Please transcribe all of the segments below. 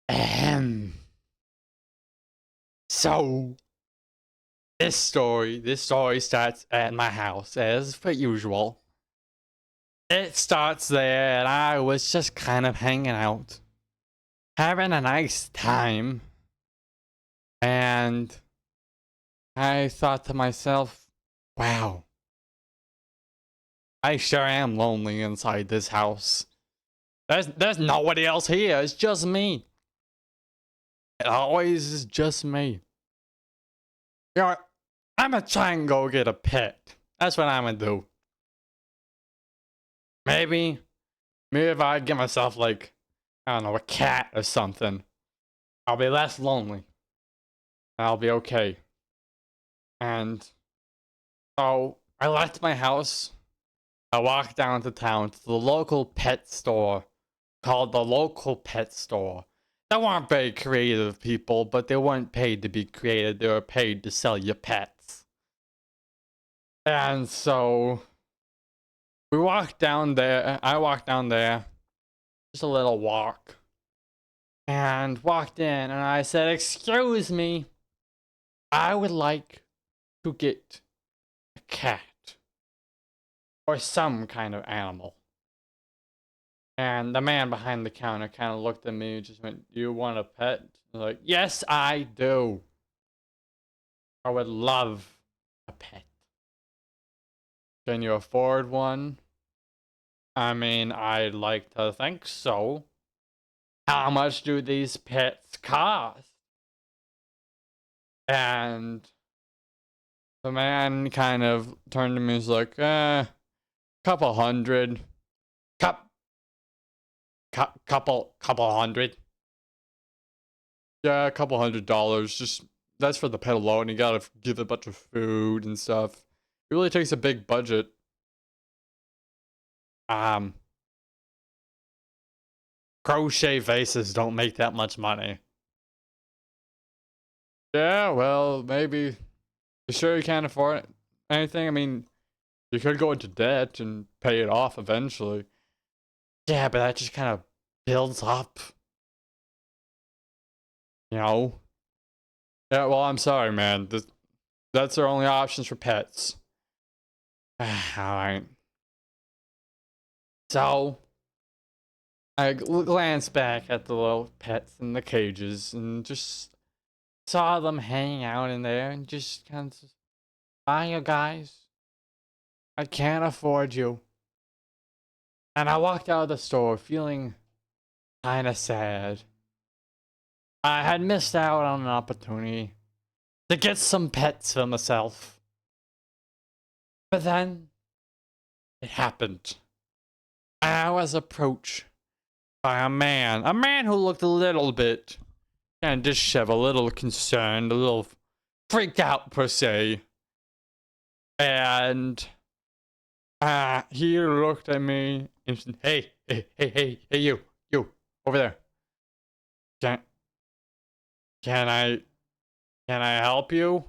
Ahem. So this story starts at my house as per usual. It starts there, and I was just kind of hanging out, having a nice time, and I thought to myself, wow, I sure am lonely inside this house. There's nobody else here, it's just me. It always is just me. You know what? I'm gonna try and go get a pet. That's what I'm gonna do. Maybe, maybe if I get myself like, I don't know, a cat or something, I'll be less lonely. I'll be okay. And so I left my house. I walked down to town to the local pet store called the local pet store. They weren't very creative people, but they weren't paid to be creative. They were paid to sell you pets. And so we walked down there. I walked down there, just a little walk, and walked in. And I said, "Excuse me, I would like to get a cat or some kind of animal." And the man behind the counter kind of looked at me and just went, "Do you want a pet?" I was like, "Yes, I do. I would love a pet. Can you afford one?" I mean, I'd like to think so. How much do these pets cost? And the man kind of turned to me and was like, couple hundred. Cup, couple hundred. Yeah, a couple $100. Just, that's for the pet alone. You gotta give it a bunch of food and stuff. It really takes a big budget. Um, Crochet vases don't make that much money. Yeah, well, maybe. You sure you can't afford anything? I mean, you could go into debt and pay it off eventually. Yeah, but that just kind of builds up, you know? Yeah, well, I'm sorry, man. That's our only options for pets. Alright. So, I glanced back at the little pets in the cages and just saw them hanging out in there and just kind of, "Bye, you guys. I can't afford you." And I walked out of the store feeling kind of sad. I had missed out on an opportunity to get some pets for myself. But then it happened. I was approached by a man who looked a little bit kind of disheveled, a little concerned, a little freaked out per se. And he looked at me and said, "Hey, you, over there. Can, can I, can I help you?"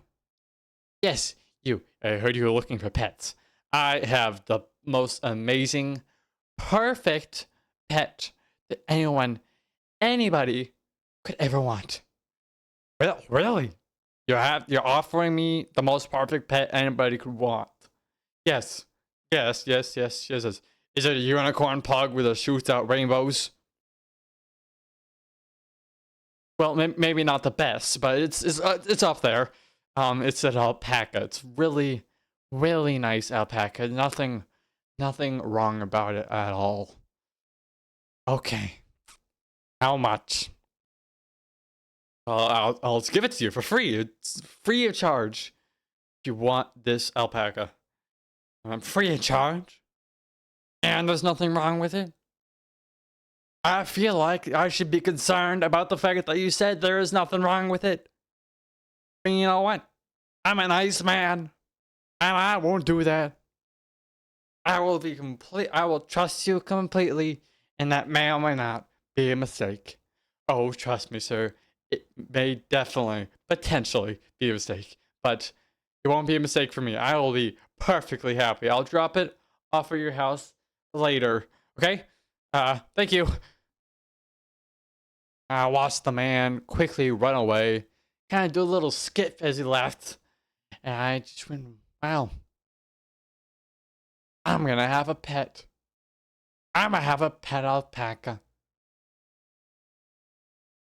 "Yes, you. I heard you were looking for pets. I have the most amazing, perfect pet that anybody could ever want." Really? You're offering me the most perfect pet anybody could want? Yes. Yes. Is it a unicorn pug with a shoots out rainbows? Well, maybe not the best, but it's up there. It's an alpaca. It's really nice alpaca. Nothing wrong about it at all. Okay. How much? I'll give it to you for free. It's free of charge. If you want this alpaca, I'm free of charge, and there's nothing wrong with it. I feel like I should be concerned about the fact that you said there is nothing wrong with it. And you know what? I'm a nice man, and I won't do that. I will trust you completely, and that may or may not be a mistake. Oh, trust me, sir. It may definitely, potentially be a mistake, but it won't be a mistake for me. I will be perfectly happy. I'll drop it off at your house later. Okay? Thank you. I watched the man quickly run away, kind of do a little skip as he left, and I just went, wow, I'm gonna have a pet. I'm gonna have a pet alpaca.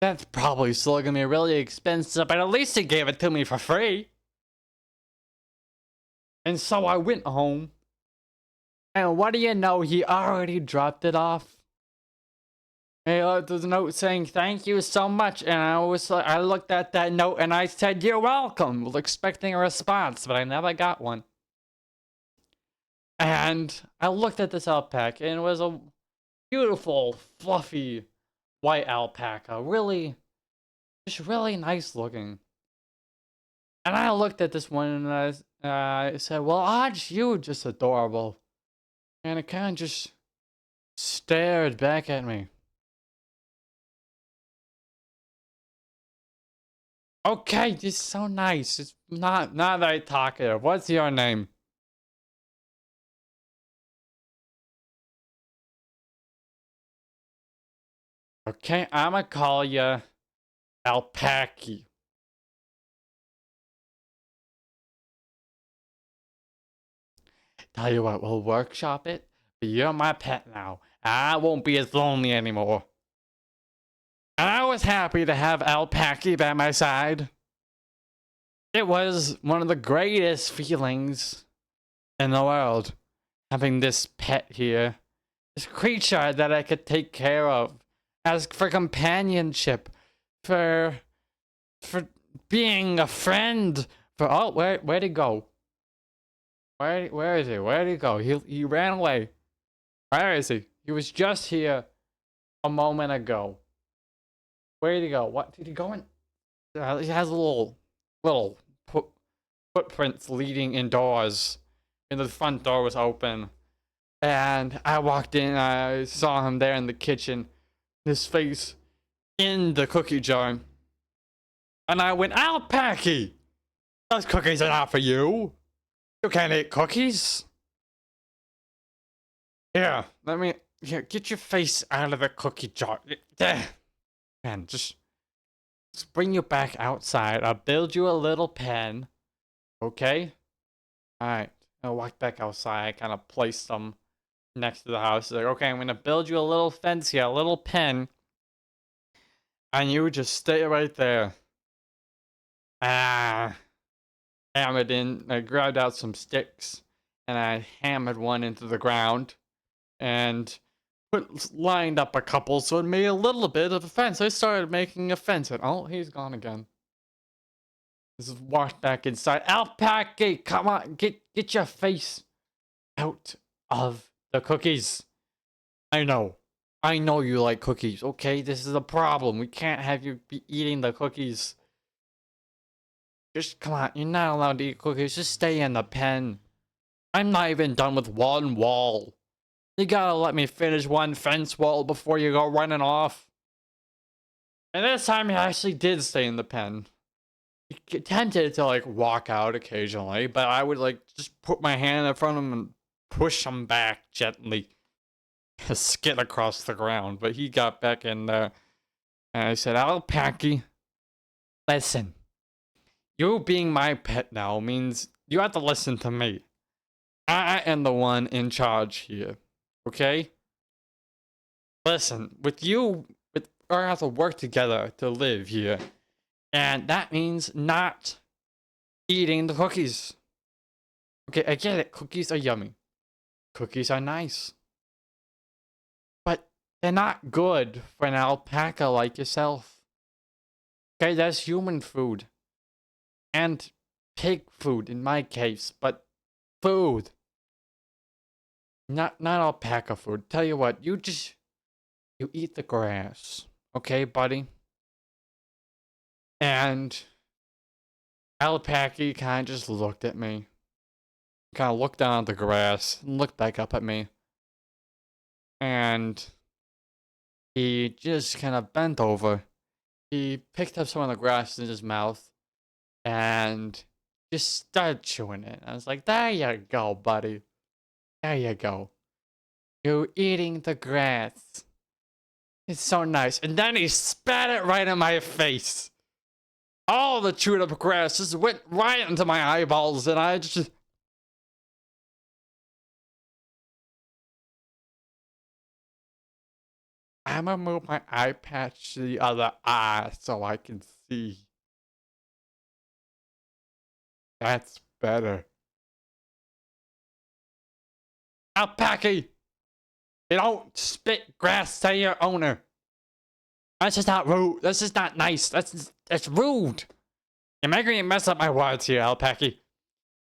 That's probably still gonna be really expensive, but at least he gave it to me for free. And so I went home, and what do you know, he already dropped it off. Hey, there's a note saying thank you so much, and I looked at that note and I said you're welcome, expecting a response, but I never got one. And I looked at this alpaca, and it was a beautiful, fluffy, white alpaca, just really nice looking. And I looked at this one and I said, well, aren't you just adorable? And it kind of just stared back at me. Okay, it's so nice. It's not very talkative. What's your name? Okay, I'ma call you Alpaca. Tell you what, we'll workshop it, but you're my pet now. I won't be as lonely anymore. And I was happy to have Alpaca by my side. It was one of the greatest feelings in the world, having this pet here. This creature that I could take care of. Ask for companionship. For being a friend. Where'd he go? Where is he? Where'd he go? He ran away. Where is he? He was just here a moment ago. Where did he go? What did he go in? He has little footprints leading indoors. And the front door was open. And I walked in, I saw him there in the kitchen. His face in the cookie jar. And I went, Alpaca! Those cookies are not for you. You can't eat cookies. Here, get your face out of the cookie jar. Man, just bring you back outside. I'll build you a little pen. Okay? Alright. I walked back outside. I kind of placed them next to the house. Like, okay, I'm gonna build you a little fence here, a little pen. And you just stay right there. Hammered in. I grabbed out some sticks and I hammered one into the ground and lined up a couple so it made a little bit of a fence. I started making a fence and oh, he's gone again. Just walked back inside. Alpaca, come on, get your face out of the cookies. I know you like cookies, okay? This is a problem. We can't have you be eating the cookies. Just come on, you're not allowed to eat cookies. Just stay in the pen. I'm not even done with one wall. You gotta let me finish one fence wall before you go running off. And this time he actually did stay in the pen. He tempted to like walk out occasionally, but I would like just put my hand in front of him and push him back gently. Skid across the ground, but he got back in there. And I said, Alpaca, listen. You being my pet now means you have to listen to me. I am the one in charge here. Okay? Listen, we have to work together to live here. And that means not eating the cookies. Okay, I get it. Cookies are yummy. Cookies are nice. But they're not good for an alpaca like yourself. Okay, that's human food. And pig food in my case, but food. Not alpaca food. Tell you what, you eat the grass. Okay, buddy? And Alpaca kind of just looked at me. Kind of looked down at the grass and looked back up at me. And he just kind of bent over. He picked up some of the grass in his mouth and just started chewing it. I was like, there you go, buddy. There you go. You're eating the grass. It's so nice. And then he spat it right in my face. All the chewed up grass just went right into my eyeballs, and I just. I'm gonna move my eye patch to the other eye so I can see. That's better. Alpaca! You don't spit grass to your owner. That's just not rude. That's just not nice. That's rude. You're making me mess up my words here, Alpaca.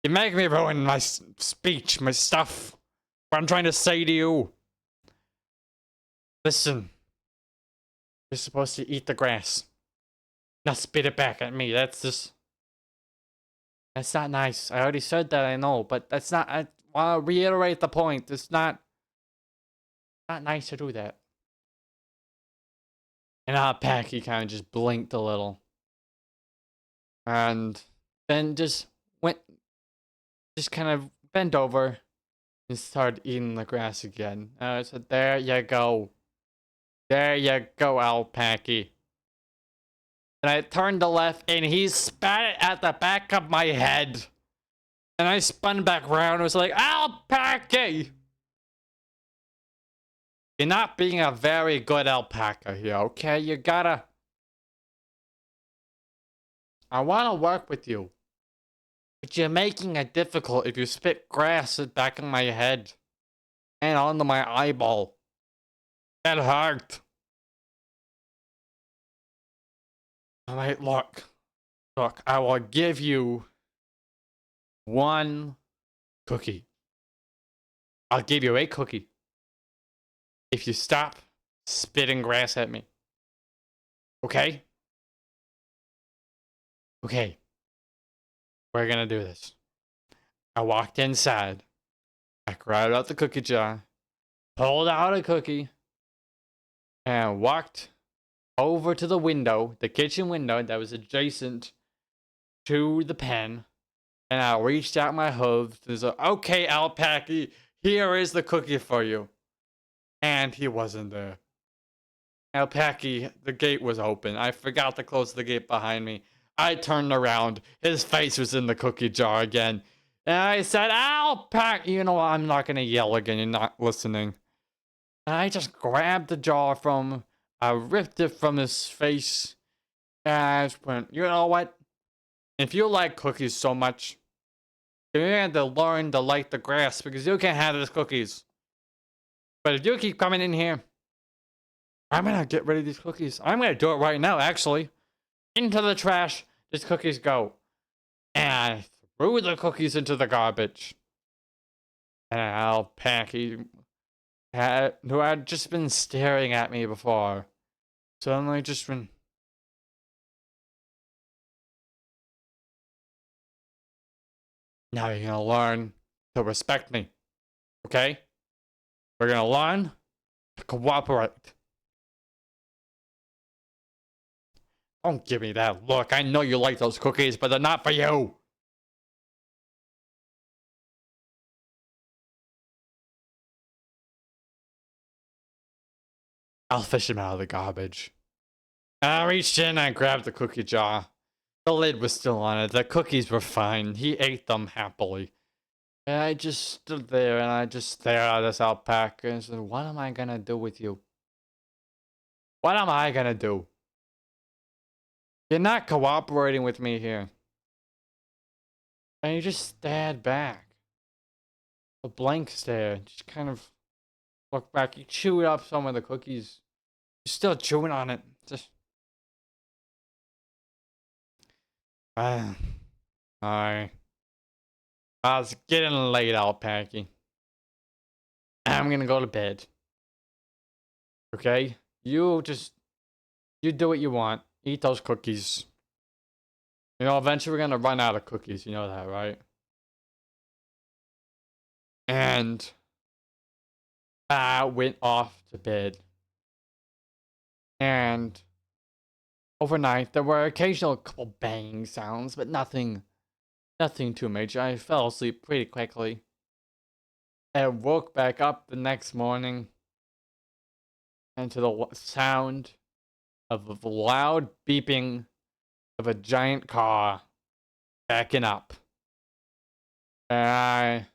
You're making me ruin my speech, my stuff. What I'm trying to say to you. Listen. You're supposed to eat the grass. Not spit it back at me. That's not nice. I already said that, I know, but that's not. I want to reiterate the point. It's not nice to do that. And Alpaca kind of just blinked a little. And then just kind of bent over and started eating the grass again. And I said, there you go. There you go, Alpaca. And I turned to left, and he spat it at the back of my head. And I spun back around and was like, Alpaca! You're not being a very good alpaca here, okay? You gotta... I want to work with you. But you're making it difficult if you spit grass at the back of my head. And onto my eyeball. That hurt. Alright, look. Look, I will give you one cookie. I'll give you a cookie if you stop spitting grass at me. Okay? Okay. We're gonna do this. I walked inside. I grabbed out the cookie jar, pulled out a cookie, and walked over to the window, the kitchen window that was adjacent to the pen. And I reached out my hooves and said, okay, Alpaca, here is the cookie for you. And he wasn't there. Alpaca, the gate was open. I forgot to close the gate behind me. I turned around. His face was in the cookie jar again. And I said, Alpaca, you know what? I'm not going to yell again. You're not listening. And I just grabbed the jar I ripped it from his face. And I just went, you know what? If you like cookies so much, you're going to have to learn to like the grass because you can't have these cookies. But if you keep coming in here, I'm going to get rid of these cookies. I'm going to do it right now, actually. Into the trash, these cookies go. And I threw the cookies into the garbage. And Alpaca, who had just been staring at me before, suddenly just been... Now you're going to learn to respect me. Okay? We're going to learn to cooperate. Don't give me that look. I know you like those cookies, but they're not for you. I'll fish him out of the garbage. I reached in and grabbed the cookie jar. The lid was still on it. The cookies were fine. He ate them happily. And I just stood there and I just stared at this alpaca and said, what am I gonna do with you? What am I gonna do? You're not cooperating with me here. And he just stared back. A blank stare. Just kind of looked back. He chewed up some of the cookies. He's still chewing on it. Just... Alright. It's getting late, Alpaca. I'm gonna go to bed. Okay? You do what you want. Eat those cookies. You know, eventually we're gonna run out of cookies. You know that, right? And I went off to bed. And overnight, there were occasional couple bang sounds, but nothing too major. I fell asleep pretty quickly. I woke back up the next morning. and to the sound of the loud beeping of a giant car backing up. And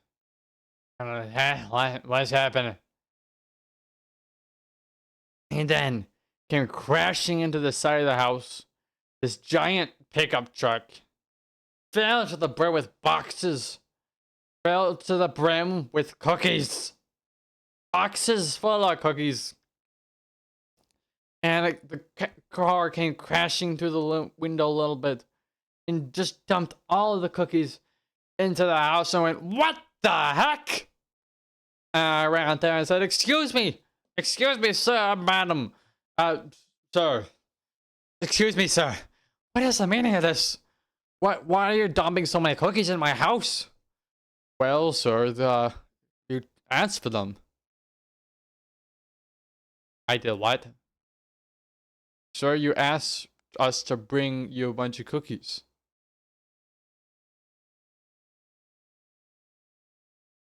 what's happening? And then came crashing into the side of the house. This giant pickup truck fell to the brim with boxes. Fell to the brim with cookies. Boxes full of cookies. And the car came crashing through the window a little bit and just dumped all of the cookies into the house and went, "What the heck?" And I ran out there and said, excuse me, sir, madam. Sir. Excuse me, sir. What is the meaning of this? Why are you dumping so many cookies in my house?" "Well, sir, you asked for them." "I did what?" "Sir, you asked us to bring you a bunch of cookies."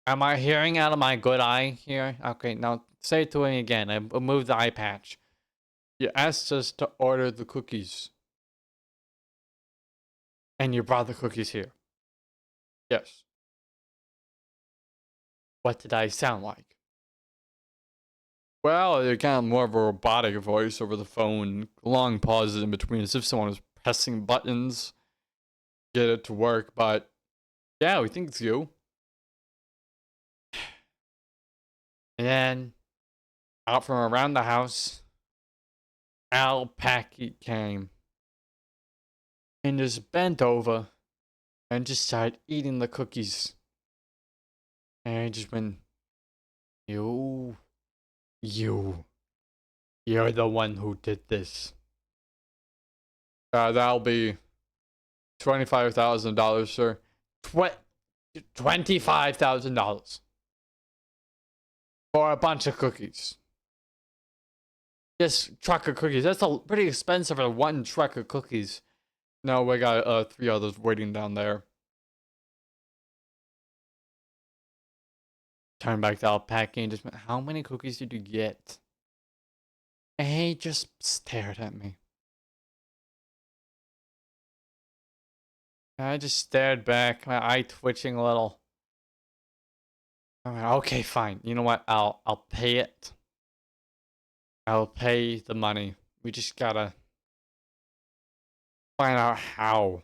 Am I hearing out of my good eye here? Okay, now say it to me again. I moved the eye patch. "You asked us to order the cookies. And you brought the cookies here." "Yes." "What did I sound like?" "Well, you're kind of more of a robotic voice over the phone. Long pauses in between as if someone was pressing buttons. Get it to work, but yeah, we think it's you." And then, out from around the house, Alpaca came and just bent over and just started eating the cookies. And I just went, you, you're the one who did this." That'll be $25,000, sir. $25,000 for a bunch of cookies. Just truck of cookies. That's pretty expensive for one truck of cookies. No, we got 3 others waiting down there. Turn back to Alpaca and just went, "How many cookies did you get?" And he just stared at me. And I just stared back, my eye twitching a little. I went, "Okay, fine. You know what? I'll pay it. I'll pay the money. We just gotta find out how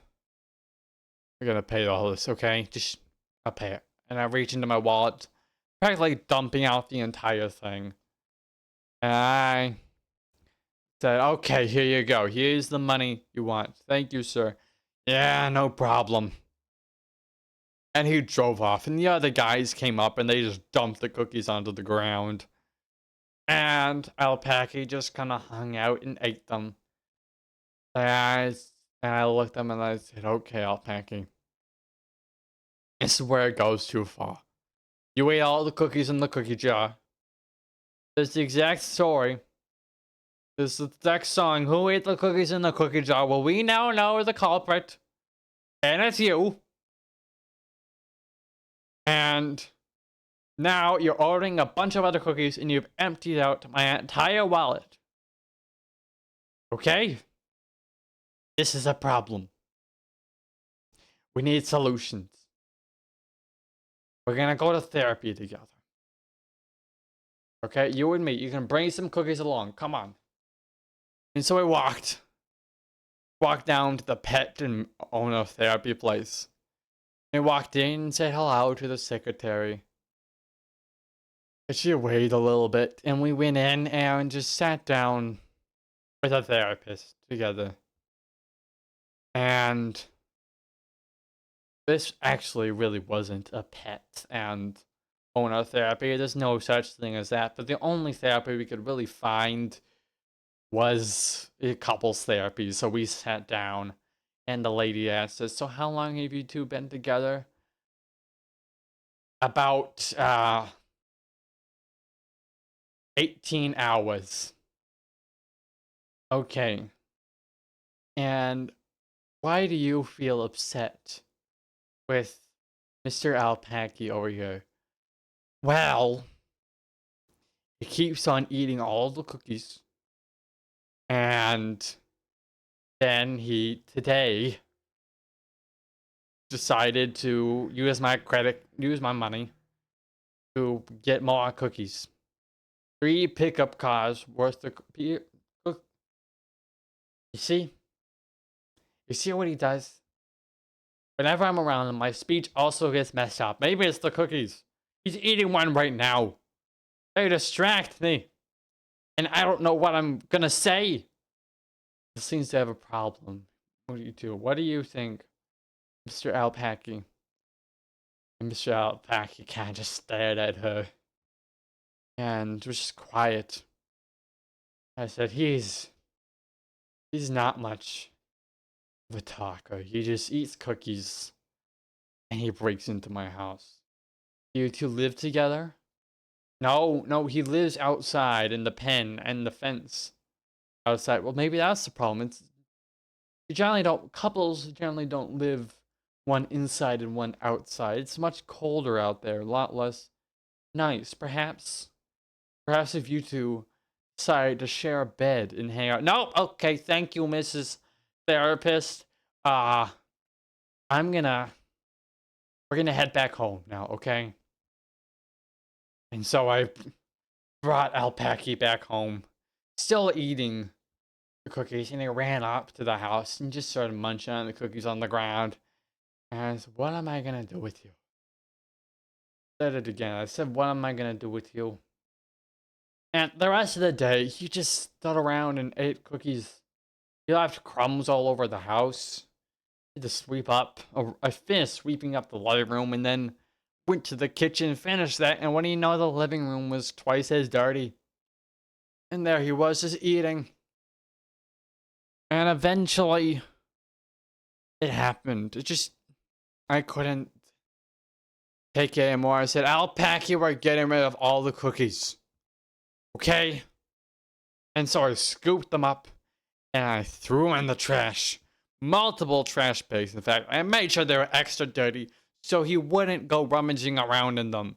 we're gonna pay all this, okay? Just, I'll pay it." And I reach into my wallet, practically dumping out the entire thing. And I said, "Okay, here you go. Here's the money you want. Thank you, sir." "Yeah, no problem." And he drove off, and the other guys came up and they just dumped the cookies onto the ground. And Alpaca just kind of hung out and ate them. And I looked at them and I said, "Okay, Alpaca, this is where it goes too far. You ate all the cookies in the cookie jar. This is the exact story. This is the exact song. Who ate the cookies in the cookie jar? Well, we now know the culprit. And it's you. And now you're ordering a bunch of other cookies and you've emptied out my entire wallet. Okay? This is a problem. We need solutions. We're gonna go to therapy together. Okay? You and me. You can bring some cookies along. Come on." And so I walked down to the pet and owner therapy place. I walked in and said hello to the secretary. And she waited a little bit, and we went in and just sat down with a therapist together. And this actually really wasn't a pet and owner therapy. There's no such thing as that. But the only therapy we could really find was a couples therapy. So we sat down, and the lady asked us, "So how long have you two been together?" "About 18 hours." "Okay. And why do you feel upset with Mr. Alpaca over here?" "Well, he keeps on eating all the cookies. And then he today decided to use my money to get more cookies. 3 pickup cars worth of you see? You see what he does? Whenever I'm around him, my speech also gets messed up. Maybe it's the cookies. He's eating one right now. They distract me. And I don't know what I'm gonna say. He seems to have a problem. What do you do? What do you think, Mr. Alpaca? And Mr. Alpaca kind of just stared at her. And was just quiet. I said, he's not much of a talker. He just eats cookies. And he breaks into my house. You two live together? No, he lives outside in the pen and the fence outside. Well, maybe that's the problem. Couples generally don't live one inside and one outside. It's much colder out there, a lot less nice. Perhaps if you two decide to share a bed and hang out. No, okay, thank you, Mrs. Therapist. We're gonna head back home now, okay? And so I brought Alpaca back home, still eating the cookies, and he ran up to the house and just started munching on the cookies on the ground. And I said, what am I gonna do with you? I said it again. I said, what am I gonna do with you? And the rest of the day, he just stood around and ate cookies. He left crumbs all over the house. I had to sweep up. I finished sweeping up the living room and then went to the kitchen, finished that, and what do you know, the living room was twice as dirty. And there he was, just eating. And eventually, it happened. I couldn't take it anymore. I said, Alpaca, we're getting rid of all the cookies. Okay? And so I scooped them up, and I threw them in the trash. Multiple trash bags, in fact. I made sure they were extra dirty, so he wouldn't go rummaging around in them.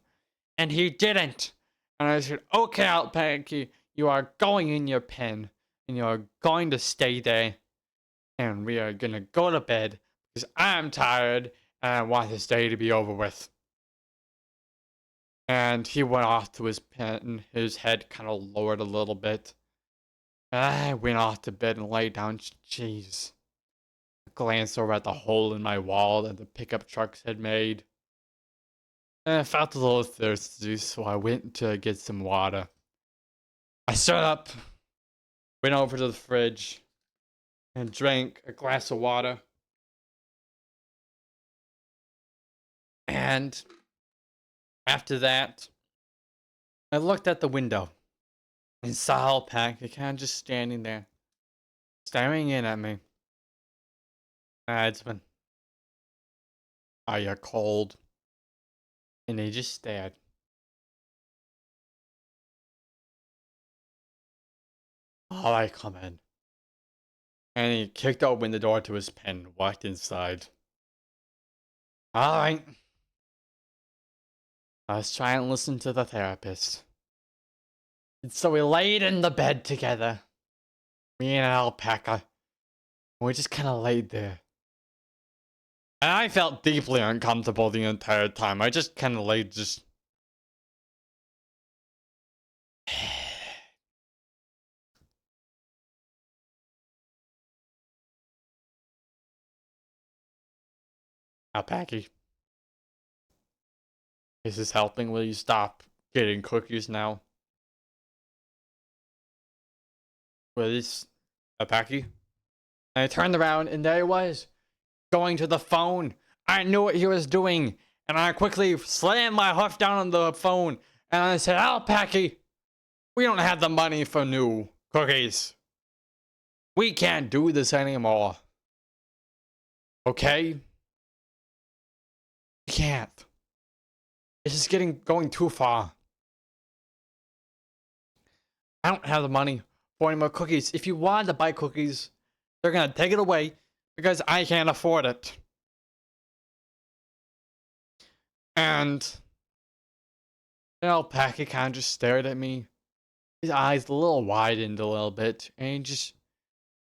And he didn't. And I said, okay, Alpaca, you are going in your pen. And you are going to stay there. And we are going to go to bed. Because I'm tired. And I want this day to be over with. And he went off to his pen. His head kind of lowered a little bit. And I went off to bed and lay down. Jeez. I glanced over at the hole in my wall that the pickup trucks had made. And I felt a little thirsty, so I went to get some water. I stood up, went over to the fridge, and drank a glass of water. And after that, I looked at the window and saw Alpaca kind of just standing there, staring in at me. Adsman, are you cold? And he just stared. Oh, I come in. And he kicked open the door to his pen and walked inside. Alright. Let's try and listen to the therapist. And so we laid in the bed together. Me and Alpaca. And we just kind of laid there. And I felt deeply uncomfortable the entire time. I just kind of laid just... Alpaca. Is this helping? Will you stop getting cookies now? Please, Alpaca? And I turned around and there he was, going to the phone. I knew what he was doing. And I quickly slammed my hoof down on the phone. And I said, Alpaca, we don't have the money for new cookies. We can't do this anymore. Okay? We can't. It's just going too far. I don't have the money for any more cookies. If you wanted to buy cookies, they're gonna take it away because I can't afford it. And Alpaca kind of just stared at me his eyes a little widened a little bit, and he just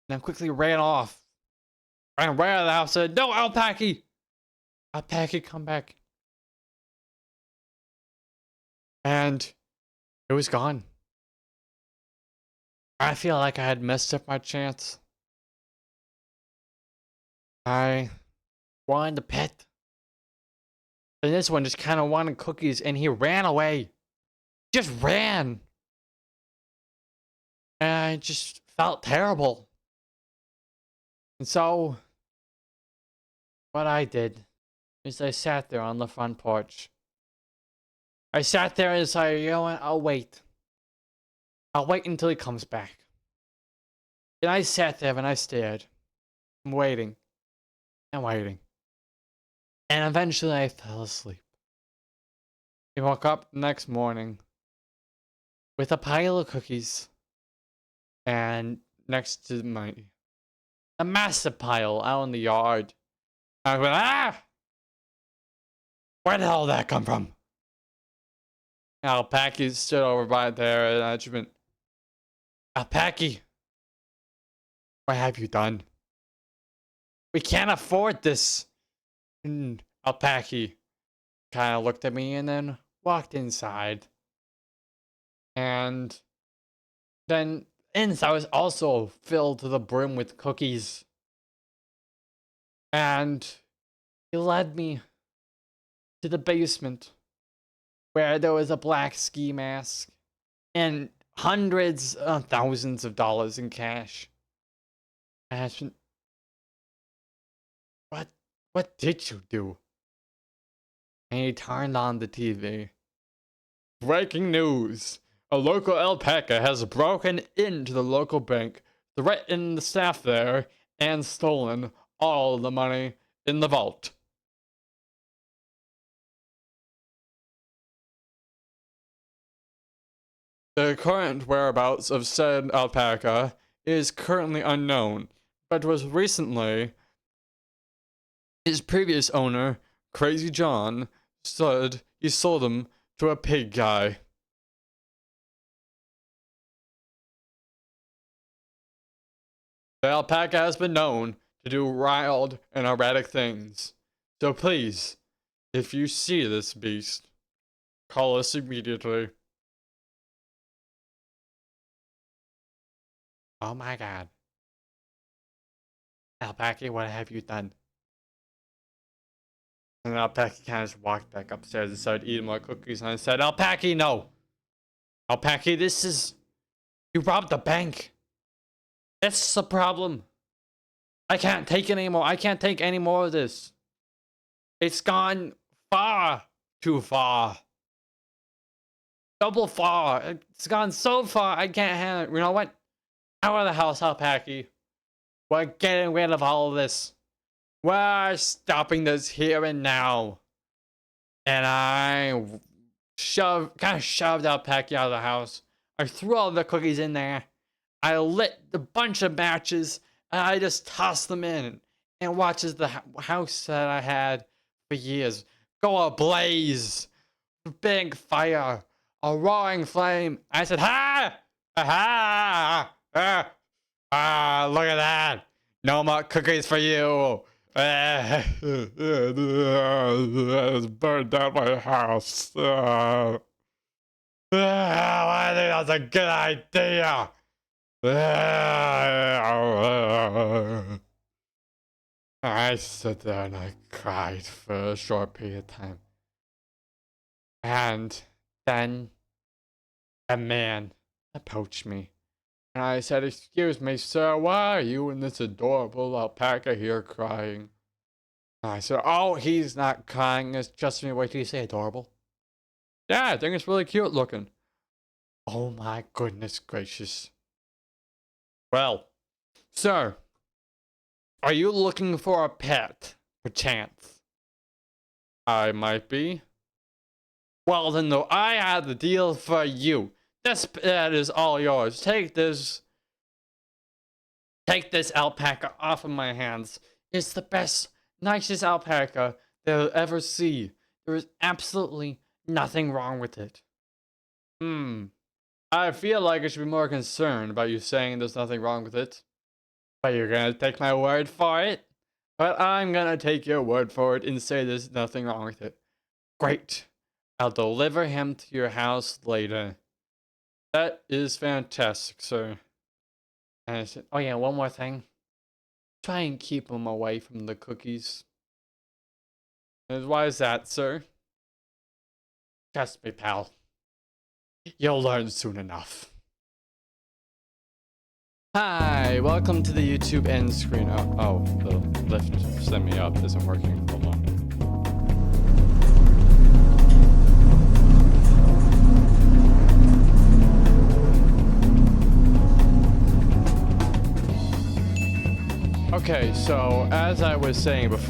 then quickly ran off. Ran right out of the house, said, "No, Alpaca! Alpaca, come back." And it was gone. I feel like I had messed up my chance. I wanted the pet. And this one just kind of wanted cookies, and he ran away. Just ran. And I just felt terrible. And so, what I did is I sat there on the front porch. I sat there and decided, you know what, I'll wait. I'll wait until he comes back. And I sat there and I stared. I'm waiting. And waiting. And eventually I fell asleep. I woke up the next morning with a pile of cookies. And next to a massive pile out in the yard. I went, ah! Where the hell did that come from? Alpaca stood over by there and I just went, Alpaca, what have you done? We can't afford this. And Alpaca kind of looked at me and then walked inside. And then inside was also filled to the brim with cookies. And he led me to the basement where there was a black ski mask and hundreds of thousands of dollars in cash. And I just went, what did you do? And he turned on the TV. Breaking news. A local alpaca has broken into the local bank, threatened the staff there, and stolen all the money in the vault. The current whereabouts of said alpaca is currently unknown, but was recently his previous owner, Crazy John, said he sold him to a pig guy. The alpaca has been known to do wild and erratic things. So please, if you see this beast, call us immediately. Oh my god. Alpaca, what have you done? And Alpaca kind of just walked back upstairs and started eating more cookies. And I said, Alpaca, no. Alpaca, this is... You robbed the bank. That's the problem. I can't take it anymore. I can't take any more of this. It's gone far too far. Double far. It's gone so far, I can't handle it. You know what? Out of the house, Alpaca. We're getting rid of all of this. We're stopping this here and now. And I kind of shoved Alpaca out of the house. I threw all the cookies in there. I lit a bunch of matches. And I just tossed them in. And watches the house that I had for years go ablaze. Big fire. A roaring flame. I said, ha! Ha! Look at that. No more cookies for you. It's burned down my house. I think that's a good idea. I sat there and I cried for a short period of time. And then a man approached me. And I said, excuse me, sir, why are you and this adorable alpaca here crying? And I said, oh, he's not crying. It's just me. Wait till you say adorable. Yeah, I think it's really cute looking. Oh my goodness gracious. Well, sir, are you looking for a pet, perchance? I might be. Well, then, though, I have the deal for you. This pet is all yours. Take this alpaca off of my hands. It's the best, nicest alpaca they'll ever see. There is absolutely nothing wrong with it. I feel like I should be more concerned about you saying there's nothing wrong with it. But you're gonna take my word for it? But I'm gonna take your word for it and say there's nothing wrong with it. Great. I'll deliver him to your house later. That is fantastic, sir. And I said, oh yeah, one more thing. Try and keep him away from the cookies. And why is that, sir? Trust me, pal. You'll learn soon enough. Hi, welcome to the YouTube end screen. Oh, the lift sent me up isn't working. Hold on. Okay, so as I was saying before,